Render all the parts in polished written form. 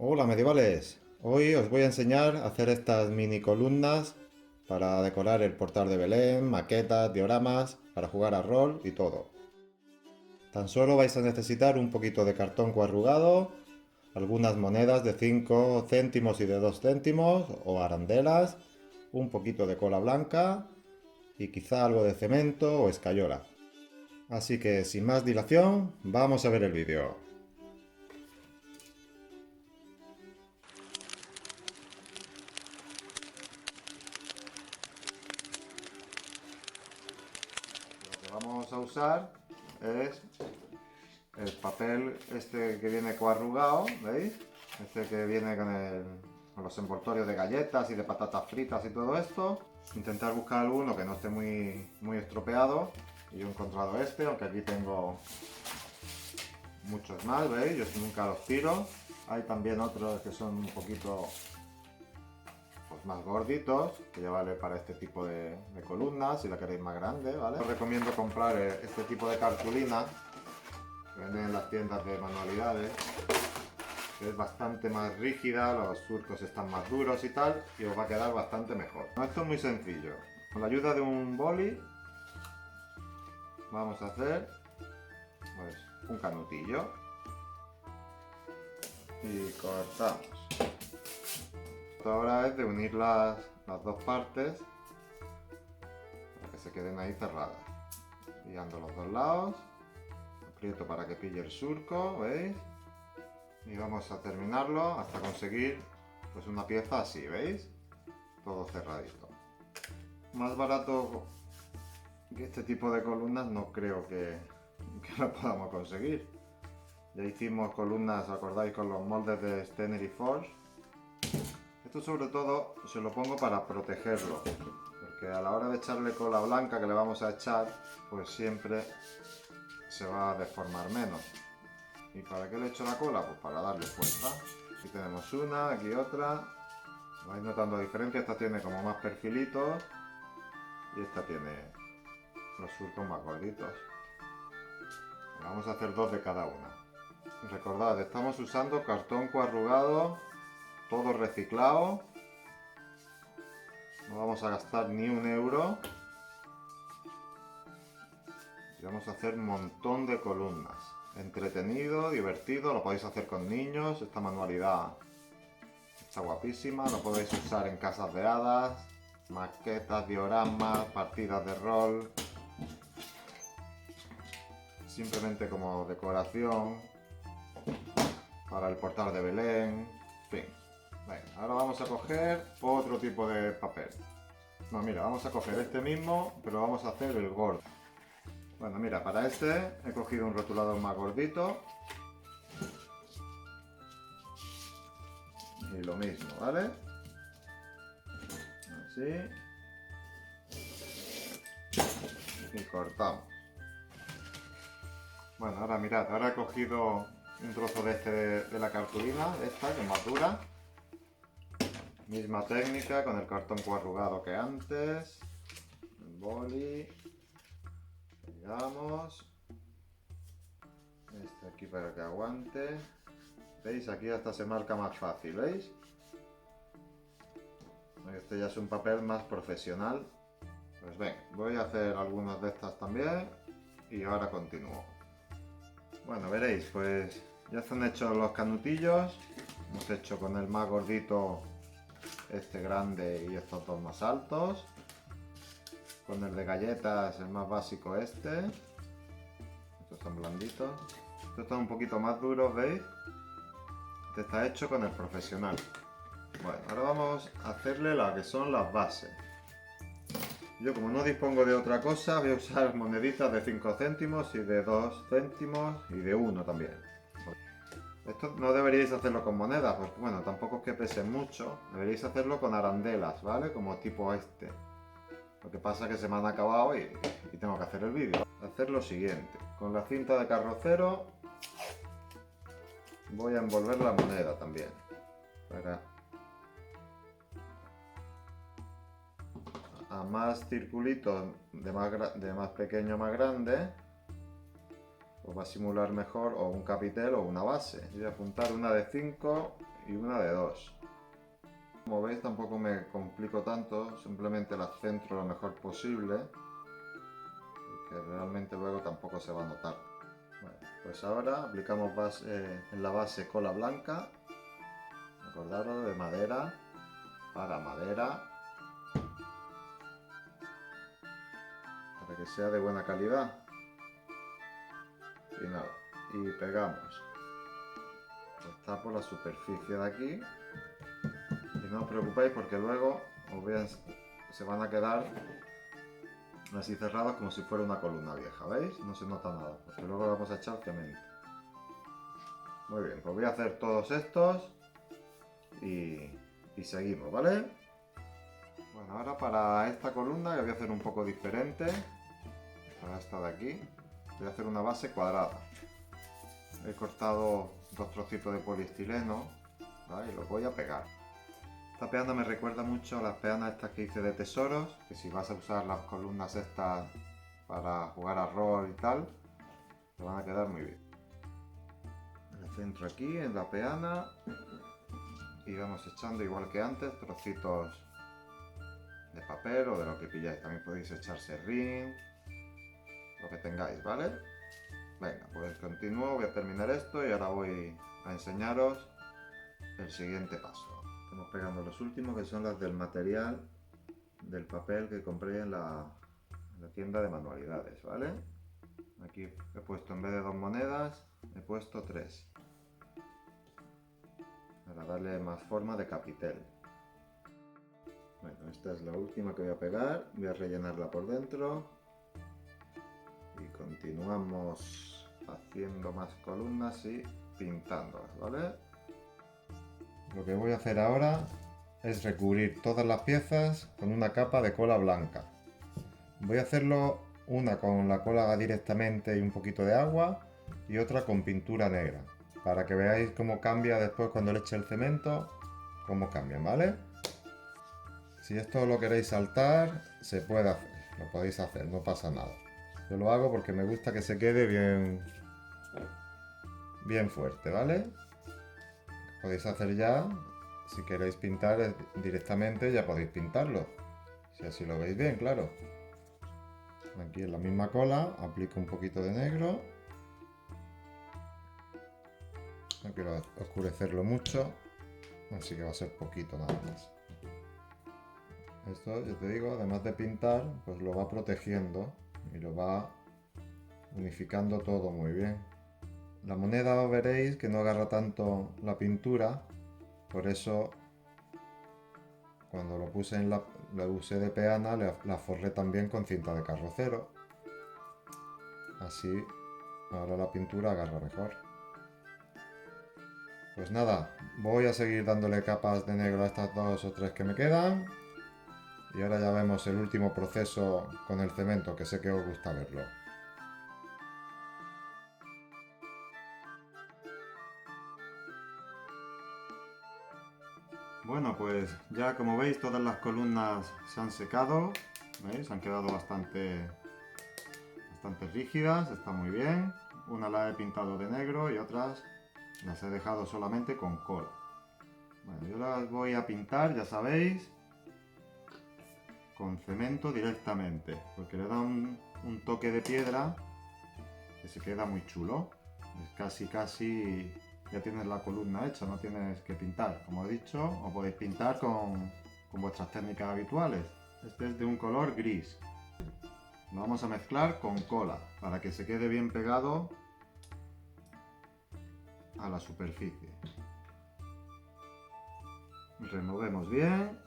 Hola medievales, hoy os voy a enseñar a hacer estas mini columnas para decorar el portal de Belén, maquetas, dioramas, para jugar a rol y todo. Tan solo vais a necesitar un poquito de cartón coarrugado, algunas monedas de 5 céntimos y de 2 céntimos o arandelas, un poquito de cola blanca y quizá algo de cemento o escayola. Así que sin más dilación, vamos a ver el vídeo. Lo que vamos a usar es el papel este que viene coarrugado, ¿veis? Este que viene con los envoltorios de galletas y de patatas fritas y todo esto. Intentar buscar alguno que no esté muy estropeado. Y yo he encontrado este, aunque aquí tengo muchos más, ¿veis? Yo nunca los tiro. Hay también otros que son un poquito pues, más gorditos, que ya vale para este tipo de columnas, si la queréis más grande, ¿vale? Os recomiendo comprar este tipo de cartulina que venden en las tiendas de manualidades, que es bastante más rígida, los surcos están más duros y tal, y os va a quedar bastante mejor. Esto es muy sencillo. Con la ayuda de un boli vamos a hacer pues, un canutillo y cortamos. Esto ahora es de unir las dos partes para que se queden ahí cerradas. Guiando los dos lados, aprieto para que pille el surco, ¿veis? Y vamos a terminarlo hasta conseguir pues una pieza así, ¿veis? Todo cerradito. Más barato que este tipo de columnas no creo que lo podamos conseguir. Ya hicimos columnas, ¿acordáis? Con los moldes de Stener y Forge. Esto sobre todo se lo pongo para protegerlo, porque a la hora de echarle cola blanca que le vamos a echar, pues siempre se va a deformar menos. ¿Y para qué le echo la cola? Pues para darle fuerza. Aquí tenemos una, aquí otra. ¿Vais notando la diferencia? Esta tiene como más perfilitos y esta tiene los surcos más gorditos. Vamos a hacer dos de cada una. Recordad, estamos usando cartón coarrugado, todo reciclado. No vamos a gastar ni un euro. Y vamos a hacer un montón de columnas. Entretenido, divertido, lo podéis hacer con niños. Esta manualidad está guapísima, lo podéis usar en casas de hadas, maquetas, dioramas, partidas de rol. Simplemente como decoración para el portal de Belén, en fin. Venga, ahora vamos a coger otro tipo de papel. No, mira, vamos a coger este mismo, pero vamos a hacer el gordo. Bueno, mira, para este he cogido un rotulador más gordito. Y lo mismo, ¿vale? Así. Y cortamos. Bueno, ahora mirad, ahora he cogido un trozo de este de la cartulina, esta que es más dura. Misma técnica con el cartón coarrugado que antes. El boli. Pegamos. Este aquí para que aguante. ¿Veis? Aquí hasta se marca más fácil, ¿veis? Este ya es un papel más profesional. Pues ven, voy a hacer algunas de estas también y ahora continúo. Bueno, veréis, pues ya están hechos los canutillos. Hemos hecho con el más gordito este grande y estos dos más altos. Con el de galletas el más básico este. Estos están blanditos. Estos están un poquito más duros, ¿veis? Este está hecho con el profesional. Bueno, ahora vamos a hacerle la que son las bases. Yo como no dispongo de otra cosa, voy a usar moneditas de 5 céntimos y de 2 céntimos y de 1 también. Esto no deberíais hacerlo con monedas, pues bueno, tampoco es que pesen mucho. Deberíais hacerlo con arandelas, ¿vale? Como tipo este. Lo que pasa es que se me han acabado y tengo que hacer el vídeo. Hacer lo siguiente. Con la cinta de carrocero voy a envolver la moneda también. Para a más circulitos de más pequeño a más grande, pues va a simular mejor o un capitel o una base. Voy a apuntar una de 5 y una de 2. Como veis tampoco me complico tanto, simplemente las centro lo mejor posible, que realmente luego tampoco se va a notar. Bueno, pues ahora aplicamos en la base cola blanca, acordaros, de madera para madera, para que sea de buena calidad. Y nada, y pegamos. Está por la superficie de aquí. Y no os preocupéis porque luego se van a quedar así cerrados como si fuera una columna vieja, ¿veis? No se nota nada, porque luego vamos a echar cemento. Muy bien, pues voy a hacer todos estos y seguimos, ¿vale? Bueno, ahora para esta columna que voy a hacer un poco diferente, para esta de aquí, voy a hacer una base cuadrada. He cortado 2 trocitos de poliestireno, ¿vale? Y los voy a pegar. Esta peana me recuerda mucho a las peanas estas que hice de tesoros, que si vas a usar las columnas estas para jugar a rol y tal, te van a quedar muy bien. El centro aquí en la peana y vamos echando igual que antes trocitos de papel o de lo que pilláis. También podéis echar serrín, lo que tengáis, ¿vale? Venga, pues continúo, voy a terminar esto y ahora voy a enseñaros el siguiente paso. Estamos pegando los últimos, que son las del material del papel que compré en la tienda de manualidades, ¿vale? Aquí he puesto, en vez de 2 monedas, he puesto 3 para darle más forma de capitel. Bueno, esta es la última que voy a pegar, voy a rellenarla por dentro y continuamos haciendo más columnas y pintándolas, ¿vale? Lo que voy a hacer ahora es recubrir todas las piezas con una capa de cola blanca. Voy a hacerlo una con la cola directamente y un poquito de agua y otra con pintura negra, para que veáis cómo cambia después cuando le eche el cemento, cómo cambian, ¿vale? Si esto lo queréis saltar, se puede hacer, lo podéis hacer, no pasa nada. Yo lo hago porque me gusta que se quede bien fuerte, ¿vale? Podéis hacer ya, si queréis pintar directamente ya podéis pintarlo, si así lo veis bien, claro. Aquí en la misma cola aplico un poquito de negro. No quiero oscurecerlo mucho, así que va a ser poquito nada más. Esto, yo te digo, además de pintar, pues lo va protegiendo y lo va unificando todo muy bien. La moneda veréis que no agarra tanto la pintura, por eso cuando lo puse la usé de peana, la forré también con cinta de carrocero. Así ahora la pintura agarra mejor. Pues nada, voy a seguir dándole capas de negro a estas 2 o 3 que me quedan. Y ahora ya vemos el último proceso con el cemento, que sé que os gusta verlo. Bueno, pues ya como veis todas las columnas se han secado, ¿veis? Han quedado bastante rígidas, está muy bien. Una la he pintado de negro y otras las he dejado solamente con cola. Bueno, yo las voy a pintar, ya sabéis, con cemento directamente, porque le da un toque de piedra que se queda muy chulo. Es casi ya tienes la columna hecha, no tienes que pintar. Como he dicho, o podéis pintar con vuestras técnicas habituales. Este es de un color gris. Lo vamos a mezclar con cola para que se quede bien pegado a la superficie. Removemos bien.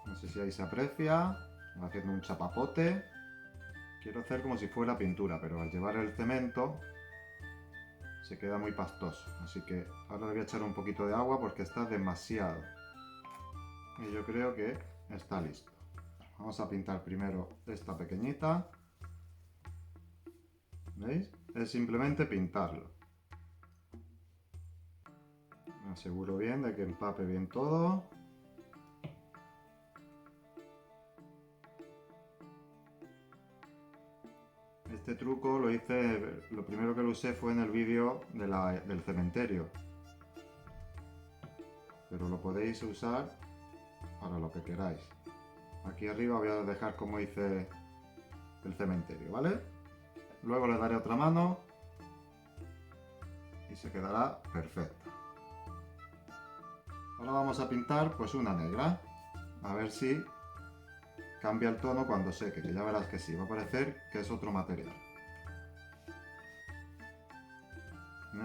No sé si ahí se aprecia. Haciendo un chapapote. Quiero hacer como si fuera pintura, pero al llevar el cemento se queda muy pastoso. Así que ahora le voy a echar un poquito de agua porque está demasiado. Y yo creo que está listo. Vamos a pintar primero esta pequeñita. ¿Veis? Es simplemente pintarlo. Me aseguro bien de que empape bien todo. Este truco lo hice, lo primero que lo usé fue en el vídeo del cementerio. Pero lo podéis usar para lo que queráis. Aquí arriba voy a dejar como hice el cementerio, ¿vale? Luego le daré otra mano y se quedará perfecto. Ahora vamos a pintar pues una negra. A ver si cambia el tono cuando seque, que ya verás que sí, va a parecer que es otro material.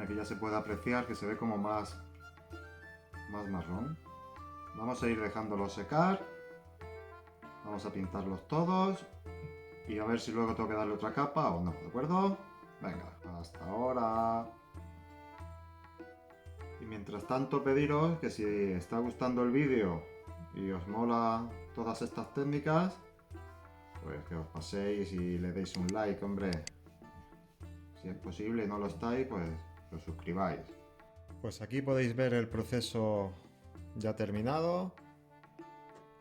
Aquí ya se puede apreciar que se ve como más marrón. Vamos a ir dejándolo secar. Vamos a pintarlos todos y a ver si luego tengo que darle otra capa o no, ¿de acuerdo? Venga, hasta ahora. Y mientras tanto pediros que si está gustando el vídeo y os mola todas estas técnicas, pues que os paséis y le deis un like, hombre. Si es posible y no lo estáis, pues os suscribáis. Pues aquí podéis ver el proceso ya terminado.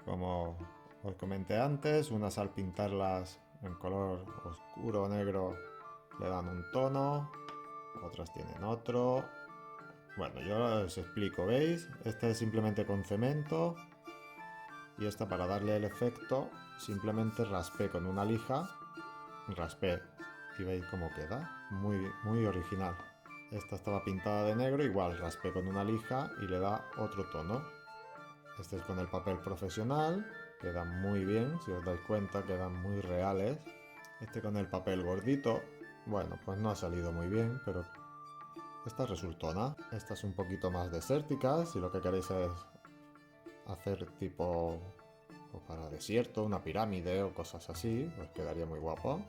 Como os comenté antes, unas al pintarlas en color oscuro o negro le dan un tono, otras tienen otro. Bueno, yo os explico, ¿veis? Esta es simplemente con cemento y esta para darle el efecto simplemente raspé con una lija, raspé y veis cómo queda, muy original. Esta estaba pintada de negro, igual raspé con una lija y le da otro tono. Este es con el papel profesional, quedan muy bien, si os dais cuenta quedan muy reales. Este con el papel gordito, bueno, pues no ha salido muy bien, pero esta resultona. Esta es un poquito más desértica, si lo que queréis es hacer tipo pues para desierto, una pirámide o cosas así, pues quedaría muy guapo.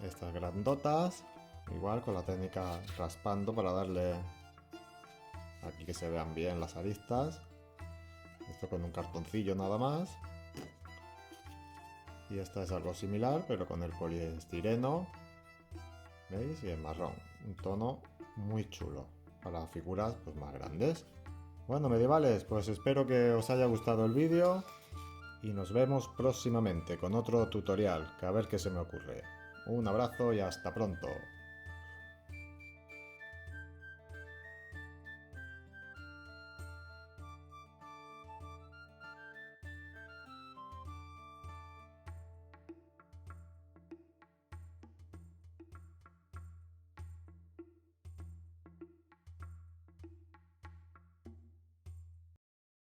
Estas grandotas, igual con la técnica raspando para darle aquí que se vean bien las aristas. Esto con un cartoncillo nada más. Y esta es algo similar, pero con el poliestireno. ¿Veis? Y en marrón. Un tono muy chulo. Para figuras pues más grandes. Bueno, medievales, pues espero que os haya gustado el vídeo. Y nos vemos próximamente con otro tutorial, que a ver qué se me ocurre. Un abrazo y hasta pronto.